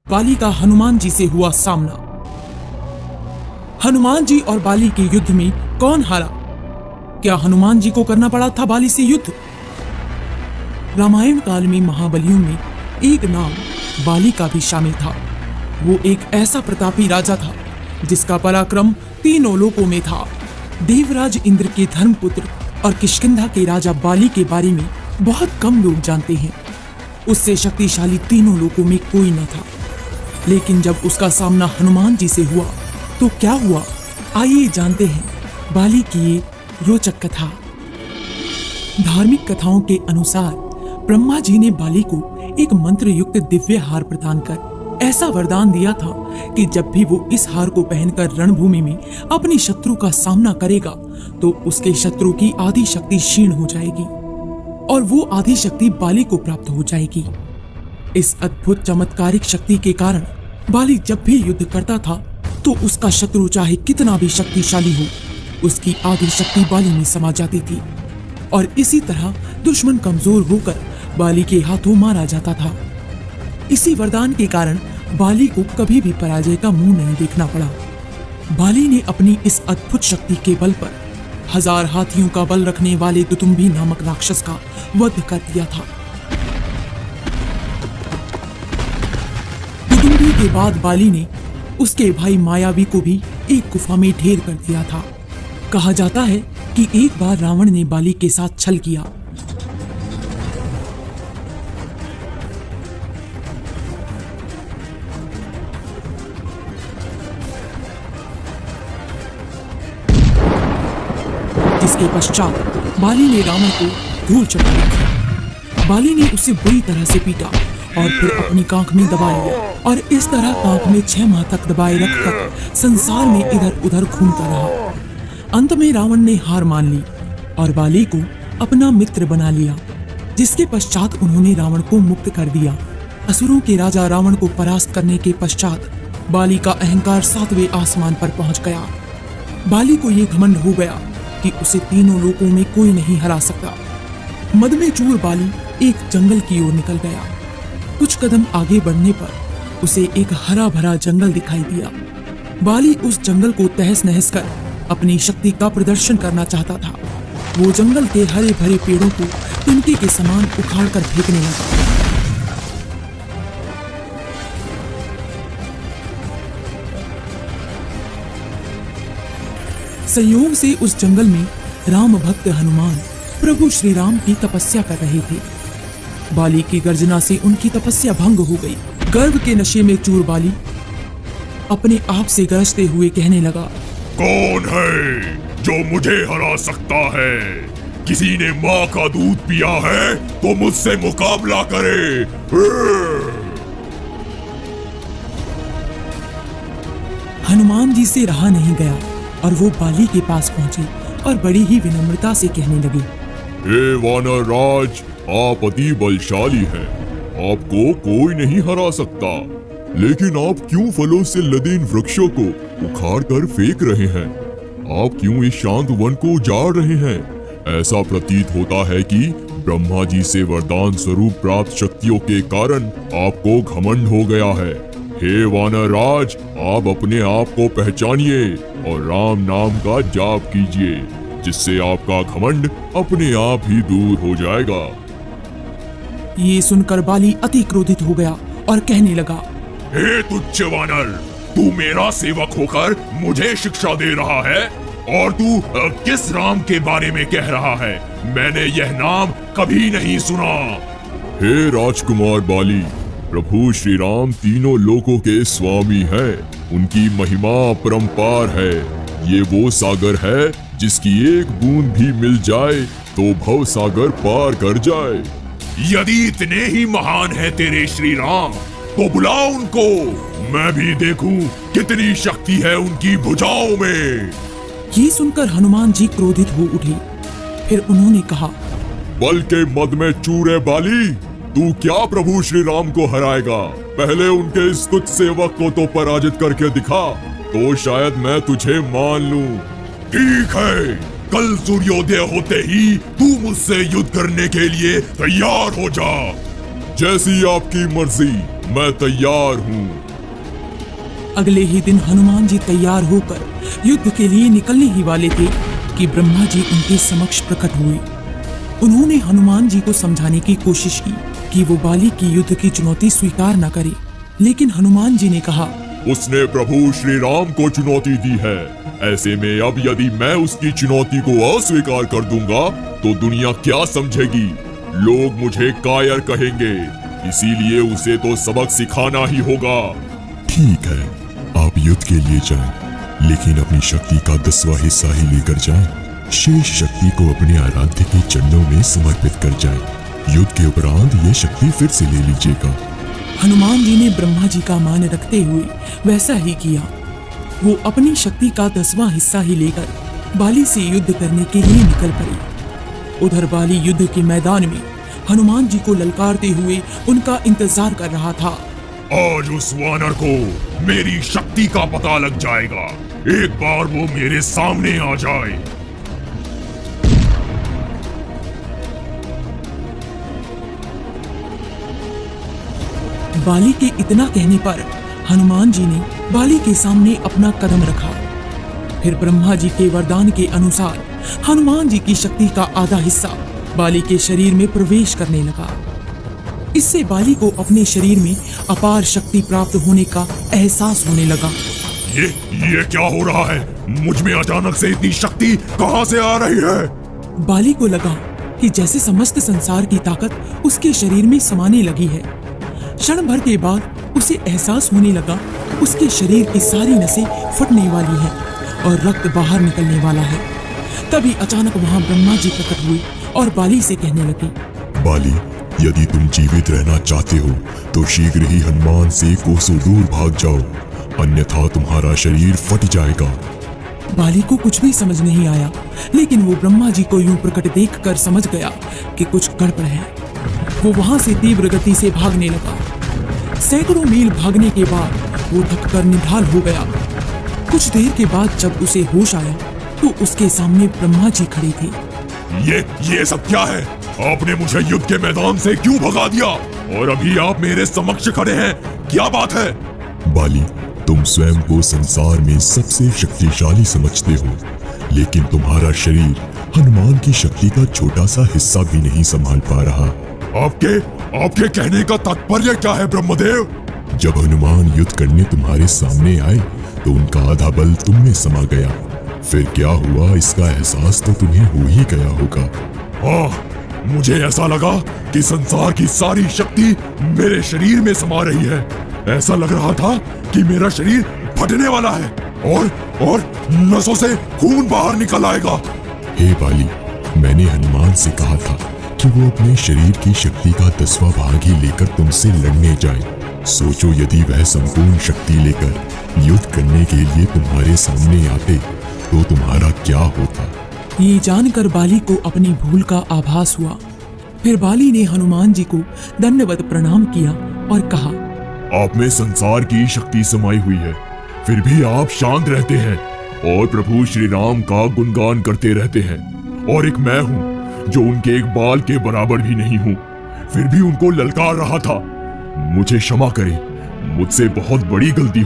बाली का हनुमान जी से हुआ सामना। हनुमान जी और बाली के युद्ध में कौन हारा? क्या हनुमान जी को करना पड़ा था बाली से युद्ध? रामायण काल में महाबलियों में एक नाम बाली का भी शामिल था। वो एक ऐसा प्रतापी राजा था जिसका पराक्रम तीनों लोकों में था। देवराज इंद्र के धर्मपुत्र और किष्किंधा के राजा बाली के बारे में बहुत कम लोग जानते हैं। उससे शक्तिशाली तीनों लोकों में कोई न था। लेकिन जब उसका सामना हनुमान जी से हुआ तो क्या हुआ, आइए जानते हैं बाली की ये रोचक कथा। धार्मिक कथाओं के अनुसार ब्रह्मा जी ने बाली को एक मंत्र युक्त दिव्य हार प्रदान कर ऐसा वरदान दिया था कि जब भी वो इस हार को पहनकर रणभूमि में अपने शत्रु का सामना करेगा तो उसके शत्रु की आधी शक्ति क्षीण हो जाएगी और वो आधी शक्ति बाली को प्राप्त हो जाएगी। इस अद्भुत चमत्कारिक शक्ति के कारण बाली जब भी युद्ध करता था तो उसका शत्रु चाहे कितना भी शक्तिशाली हो, उसकी आधी शक्ति बाली में समा जाती थी और इसी तरह दुश्मन कमजोर होकर बाली के हाथों मारा जाता था। इसी वरदान के कारण बाली को कभी भी पराजय का मुंह नहीं देखना पड़ा। बाली ने अपनी इस अद्भुत शक्ति के बल पर 1000 हाथियों का बल रखने वाले दुदुम्बी नामक राक्षस का वध कर दिया था। दुदुम्बी के बाद बाली ने उसके भाई मायावी को भी एक गुफा में ढेर कर दिया था। कहा जाता है कि एक बार रावण ने बाली के साथ छल किया। जिसके पश्चात बाली ने रावण को धूल चटा दी। बाली ने उसे बुरी तरह से पीटा और फिर अपनी कांख में दबाया और इस तरह कांख में 6 माह तक दबाए रखकर संसार में इधर उधर घूमता रहा। अंत में रावण ने हार मान ली और बाली को अपना मित्र बना लिया, जिसके पश्चात उन्होंने रावण को मुक्त कर दिया। असुरों के राजा रावण को परास्त करने के पश्चात बाली का अहंकार 7वें आसमान पर पहुंच गया। बाली को यह घमंड हो गया कि उसे तीनों लोकों में कोई नहीं हरा सकता। मद में चूर बाली एक जंगल की ओर निकल गया। कुछ कदम आगे बढ़ने पर उसे एक हरा भरा जंगल दिखाई दिया। बाली उस जंगल को तहस नहस कर अपनी शक्ति का प्रदर्शन करना चाहता था। वो जंगल के हरे भरे पेड़ों को तिनके के समान उखाड़ कर फेंकने लगा। संयोग से उस जंगल में राम भक्त हनुमान प्रभु श्री राम की तपस्या कर रहे थे। बाली की गर्जना से उनकी तपस्या भंग हो गई। गर्व के नशे में चूर बाली अपने आप से गरजते हुए कहने लगा, कौन है जो मुझे हरा सकता है? किसी ने माँ का दूध पिया है तो मुझसे मुकाबला करे। हनुमान जी से रहा नहीं गया और वो बाली के पास पहुंचे और बड़ी ही विनम्रता से कहने लगे, हे वानर राज, आप अति बलशाली हैं। आपको कोई नहीं हरा सकता, लेकिन आप क्यों फलों से लदे इन वृक्षों को उखाड़ कर फेंक रहे हैं? आप क्यों इस शांत वन को उजाड़ रहे हैं? ऐसा प्रतीत होता है कि ब्रह्मा जी से वरदान स्वरूप प्राप्त शक्तियों के कारण आपको घमंड हो गया है। हे वानर राज, आप अपने आप को पहचानिए और राम नाम का जाप कीजिए, जिससे आपका घमंड अपने आप ही दूर हो जाएगा। ये सुनकर बाली अति क्रोधित हो गया और कहने लगा, हे तुच्छ वानर, तू मेरा सेवक होकर मुझे शिक्षा दे रहा है और तू किस राम के बारे में कह रहा है? मैंने यह नाम कभी नहीं सुना। हे राजकुमार बाली, प्रभु श्री राम तीनों लोकों के स्वामी हैं। उनकी महिमा अपरंपार है। ये वो सागर है जिसकी एक बूंद भी मिल जाए तो भव सागर पार कर जाए। यदि इतने ही महान है तेरे श्री राम तो बुलाओ उनको, मैं भी देखूं कितनी शक्ति है उनकी भुजाओं में। ये सुनकर हनुमान जी क्रोधित हो उठे। फिर उन्होंने कहा, बल के मद में चूरे बाली, तू क्या प्रभु श्री राम को हराएगा? पहले उनके इस तुच्छ सेवक को तो पराजित करके दिखा, तो शायद मैं तुझे मान लूं। ठीक है, कल सूर्योदय होते ही तू मुझसे युद्ध करने के लिए तैयार हो जा। जैसी आपकी मर्जी, मैं तैयार हूँ। अगले ही दिन हनुमान जी तैयार होकर युद्ध के लिए निकलने ही वाले थे कि ब्रह्मा जी उनके समक्ष प्रकट हुए। उन्होंने हनुमान जी को समझाने की कोशिश की कि वो बाली की युद्ध की चुनौती स्वीकार न करे, लेकिन हनुमान जी ने कहा, उसने प्रभु श्री राम को चुनौती दी है। ऐसे में अब यदि मैं उसकी चुनौती को अस्वीकार कर दूंगा तो दुनिया क्या समझेगी? लोग मुझे कायर कहेंगे, इसीलिए उसे तो सबक सिखाना ही होगा। ठीक है, आप युद्ध के लिए जाएं, लेकिन अपनी शक्ति का 10वां हिस्सा ही लेकर जाएं। शेष शक्ति को अपने आराध्य के चरणों में समर्पित कर जाएं। युद्ध के उपरांत ये शक्ति फिर से ले लीजिएगा। हनुमान जी ने ब्रह्मा जी का मान रखते हुए वैसा ही किया। वो अपनी शक्ति का 10वां हिस्सा ही लेकर बाली से युद्ध करने के लिए निकल पड़े। उधर बाली युद्ध के मैदान में हनुमान जी को ललकारते हुए उनका इंतजार कर रहा था। आज उस वानर को मेरी शक्ति का पता लग जाएगा। एक बार वो मेरे सामने आ जाए। बाली के इतना कहने पर हनुमान जी ने बाली के सामने अपना कदम रखा। फिर ब्रह्मा जी के वरदान के अनुसार हनुमान जी की शक्ति का आधा हिस्सा बाली के शरीर में प्रवेश करने लगा। इससे बाली को अपने शरीर में अपार शक्ति प्राप्त होने का एहसास होने लगा। ये क्या हो रहा है? मुझ में अचानक से इतनी शक्ति कहां से आ रही है? बाली को लगा कि जैसे समस्त संसार की ताकत उसके शरीर में समाने लगी है। क्षण भर के बाद उसे एहसास होने लगा उसके शरीर की सारी नसें फटने वाली हैं और रक्त बाहर निकलने वाला है। तभी अचानक वहां ब्रह्मा जी प्रकट हुए और बाली से कहने लगे, बाली, यदि तुम जीवित रहना चाहते हो तो शीघ्र ही हनुमान से कोसों दूर भाग जाओ, अन्यथा तुम्हारा शरीर फट जाएगा। बाली को कुछ भी समझ नहीं आया, लेकिन वो ब्रह्मा जी को यूं प्रकट देखकर समझ गया कि कुछ गड़बड़ है। वो वहां से तीव्र गति से भागने लगा। सैकड़ों मील भागने के बाद वो थककर निढाल हो गया। कुछ देर के बाद जब उसे होश आया तो उसके सामने ब्रह्मा जी खड़े थे। ये सब क्या है? आपने मुझे युद्ध के मैदान से क्यों भगा दिया और अभी आप मेरे समक्ष खड़े हैं? क्या बात है? बाली, तुम स्वयं को संसार में सबसे शक्तिशाली समझते हो, लेकिन तुम्हारा शरीर हनुमान की शक्ति का छोटा सा हिस्सा भी नहीं संभाल पा रहा। आपके कहने का तात्पर्य क्या है ब्रह्मदेव? जब हनुमान युद्ध करने तुम्हारे सामने आए तो उनका आधा बल तुम में समा गया। फिर क्या हुआ इसका एहसास तो तुम्हें हो ही गया होगा। मुझे ऐसा लगा कि संसार की सारी शक्ति मेरे शरीर में समा रही है। ऐसा लग रहा था कि मेरा शरीर फटने वाला है और नसों से खून बाहर निकल आएगा। हे बाली, मैंने हनुमान से कहा था कि वो अपने शरीर की शक्ति का 10वां भाग ही लेकर तुमसे लड़ने जाए। सोचो, यदि वह संपूर्ण शक्ति लेकर युद्ध करने के लिए तुम्हारे सामने आते तो तुम्हारा क्या होता। ये जानकर बाली को अपनी भूल का आभास हुआ। फिर बाली ने हनुमान जी को दंडवत प्रणाम किया और कहा, आप में संसार की शक्ति समाई हुई है, फिर भी आप शांत रहते हैं और प्रभु श्री राम का गुणगान करते रहते हैं। और एक मैं हूँ जो उनके एक बाल के बराबर भी नहीं हूँ, फिर भी उनको ललकार रहा था। मुझे क्षमा करें, मुझसे बहुत बड़ी गलती